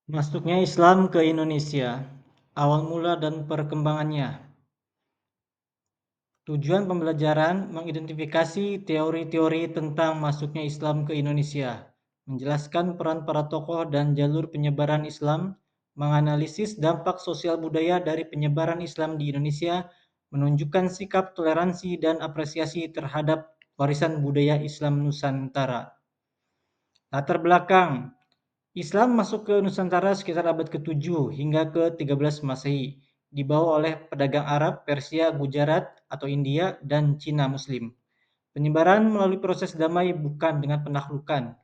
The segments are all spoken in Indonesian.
Masuknya Islam ke Indonesia, awal mula dan perkembangannya. Tujuan pembelajaran mengidentifikasi teori-teori tentang masuknya Islam ke Indonesia, menjelaskan peran para tokoh dan jalur penyebaran Islam, menganalisis dampak sosial budaya dari penyebaran Islam di Indonesia, menunjukkan sikap toleransi dan apresiasi terhadap warisan budaya Islam Nusantara. Latar belakang Islam masuk ke Nusantara sekitar abad ke-7 hingga ke-13 Masehi, dibawa oleh pedagang Arab, Persia, Gujarat atau India, dan Cina Muslim. Penyebaran melalui proses damai bukan dengan penaklukan.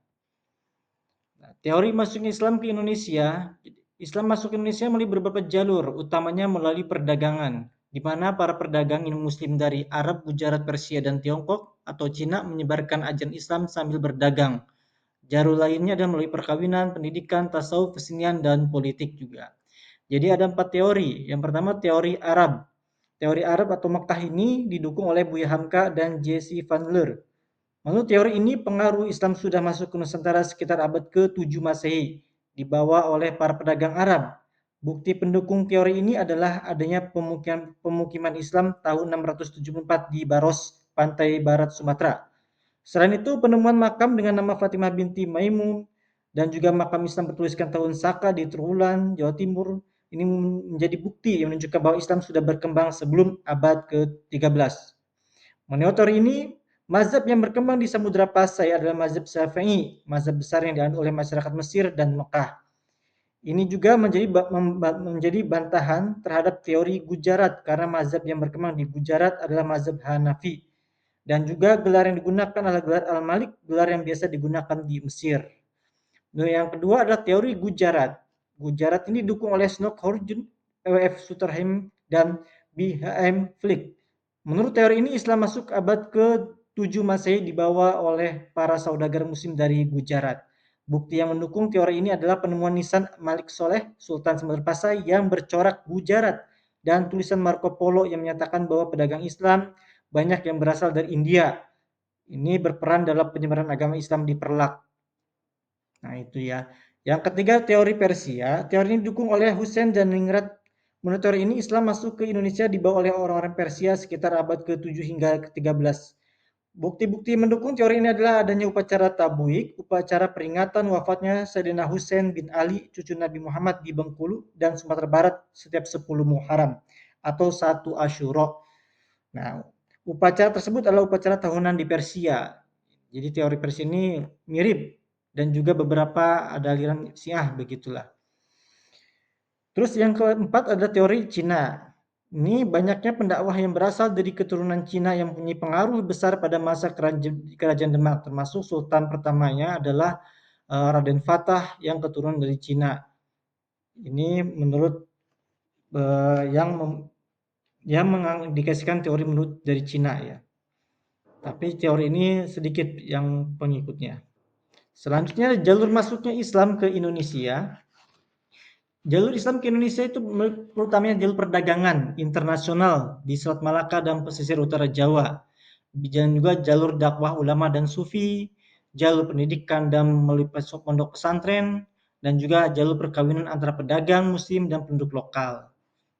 Nah, teori masuknya Islam ke Indonesia, Islam masuk ke Indonesia melalui beberapa jalur, utamanya melalui perdagangan, di mana para pedagang Muslim dari Arab, Gujarat, Persia, dan Tiongkok atau Cina menyebarkan ajaran Islam sambil berdagang. Jalur lainnya adalah melalui perkawinan, pendidikan, tasawuf, kesenian, dan politik juga. Jadi ada 4 teori. Yang pertama teori Arab. Teori Arab atau Makkah ini didukung oleh Buya Hamka dan Jesse Van Leur. Menurut teori ini, pengaruh Islam sudah masuk ke Nusantara sekitar abad ke-7 Masehi, dibawa oleh para pedagang Arab. Bukti pendukung teori ini adalah adanya pemukiman Islam tahun 674 di Baros, pantai barat Sumatera. Selain itu, penemuan makam dengan nama Fatimah binti Maimun dan juga makam Islam bertuliskan tahun Saka di Trulan, Jawa Timur ini menjadi bukti yang menunjukkan bahwa Islam sudah berkembang sebelum abad ke-13. Menurut teori ini, mazhab yang berkembang di Samudra Pasai adalah mazhab Syafi'i, mazhab besar yang dianut oleh masyarakat Mesir dan Mekah. Ini juga menjadi bantahan terhadap teori Gujarat karena mazhab yang berkembang di Gujarat adalah mazhab Hanafi. Dan juga gelar yang digunakan adalah gelar Al-Malik, gelar yang biasa digunakan di Mesir. Nah, yang kedua adalah teori Gujarat. Gujarat ini didukung oleh Snokkhorjun, W.F. Sutherland, dan B.H.M. Flick. Menurut teori ini, Islam masuk abad ke-7 Masehi dibawa oleh para saudagar muslim dari Gujarat. Bukti yang mendukung teori ini adalah penemuan nisan Malik Soleh, Sultan Samudra Pasai yang bercorak Gujarat, dan tulisan Marco Polo yang menyatakan bahwa pedagang Islam banyak yang berasal dari India. Ini berperan dalam penyebaran agama Islam di Perlak. Nah, itu ya. Yang ketiga, teori Persia. Teori ini didukung oleh Hussein dan Ningrat. Menurut teori ini, Islam masuk ke Indonesia dibawa oleh orang-orang Persia sekitar abad ke-7 hingga ke-13. Bukti-bukti mendukung teori ini adalah adanya upacara tabuik, upacara peringatan wafatnya Sayyidina Hussein bin Ali, cucu Nabi Muhammad di Bengkulu dan Sumatera Barat setiap 10 Muharram atau 1 Asyura. Nah, upacara tersebut adalah upacara tahunan di Persia. Jadi teori Persia ini mirip dan juga beberapa ada aliran Syiah begitulah. Terus yang keempat ada teori Cina. Ini banyaknya pendakwah yang berasal dari keturunan Cina yang mempunyai pengaruh besar pada masa kerajaan Demak, termasuk sultan pertamanya adalah Raden Fatah yang keturunan dari Cina. Ini menurut yang mengindikasikan teori menurut dari Cina ya. Tapi teori ini sedikit yang pengikutnya. Selanjutnya jalur masuknya Islam ke Indonesia. Jalur Islam ke Indonesia itu terutamanya jalur perdagangan internasional di Selat Malaka dan pesisir utara Jawa. Dan juga jalur dakwah ulama dan sufi, jalur pendidikan dan melalui pondok pesantren, dan juga jalur perkawinan antara pedagang muslim dan penduduk lokal.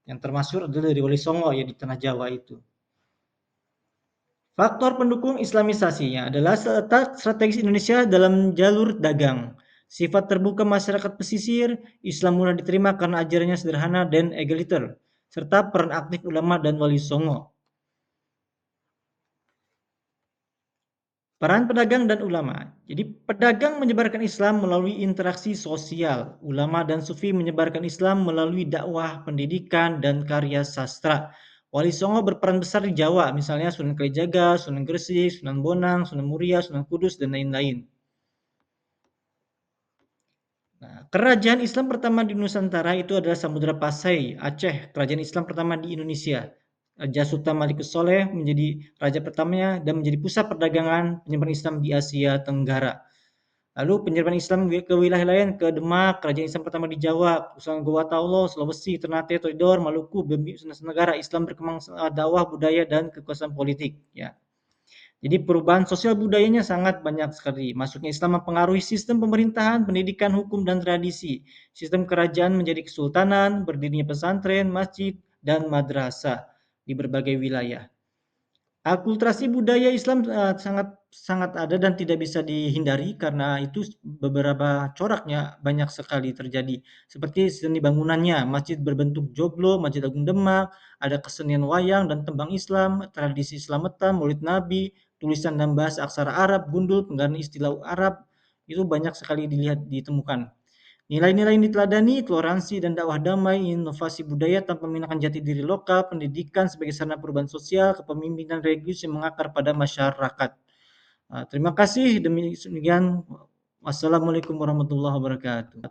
Yang termasuk adalah dari Wali Songo ya di tanah Jawa itu. Faktor pendukung Islamisasinya adalah letak strategis Indonesia dalam jalur dagang, sifat terbuka masyarakat pesisir, Islam mudah diterima karena ajarannya sederhana dan egaliter, serta peran aktif ulama dan wali songo. Peran pedagang dan ulama. Jadi pedagang menyebarkan Islam melalui interaksi sosial, ulama dan sufi menyebarkan Islam melalui dakwah, pendidikan, dan karya sastra. Wali Songo berperan besar di Jawa, misalnya Sunan Kalijaga, Sunan Gresik, Sunan Bonang, Sunan Muria, Sunan Kudus, dan lain-lain. Nah, kerajaan Islam pertama di Nusantara itu adalah Samudra Pasai, Aceh, kerajaan Islam pertama di Indonesia. Raja Sultan Malikus Soleh menjadi raja pertamanya dan menjadi pusat perdagangan penyebaran Islam di Asia Tenggara. Lalu penyebaran Islam ke wilayah lain, ke Demak, kerajaan Islam pertama di Jawa, Pulau Gorontalo, Sulawesi, Ternate, Tidore, Maluku, Bumi, Sulawesi Tenggara, Islam berkembang dakwah, budaya, dan kekuasaan politik. Ya. Jadi perubahan sosial budayanya sangat banyak sekali. Masuknya Islam mempengaruhi sistem pemerintahan, pendidikan, hukum, dan tradisi. Sistem kerajaan menjadi kesultanan, berdirinya pesantren, masjid, dan madrasah di berbagai wilayah. Akulturasi budaya Islam sangat sangat ada dan tidak bisa dihindari karena itu beberapa coraknya banyak sekali terjadi. Seperti seni bangunannya, masjid berbentuk joglo, Masjid Agung Demak, ada kesenian wayang dan tembang Islam, tradisi Slametan, Maulid Nabi, tulisan dan bahasa aksara Arab, gundul, penggunaan istilah Arab, itu banyak sekali ditemukan. Nilai-nilai yang diteladani, toleransi dan dakwah damai, inovasi budaya tanpa menghilangkan jati diri lokal, pendidikan sebagai sarana perubahan sosial, kepemimpinan religius yang mengakar pada masyarakat. Terima kasih. Demikian. Wassalamualaikum warahmatullahi wabarakatuh.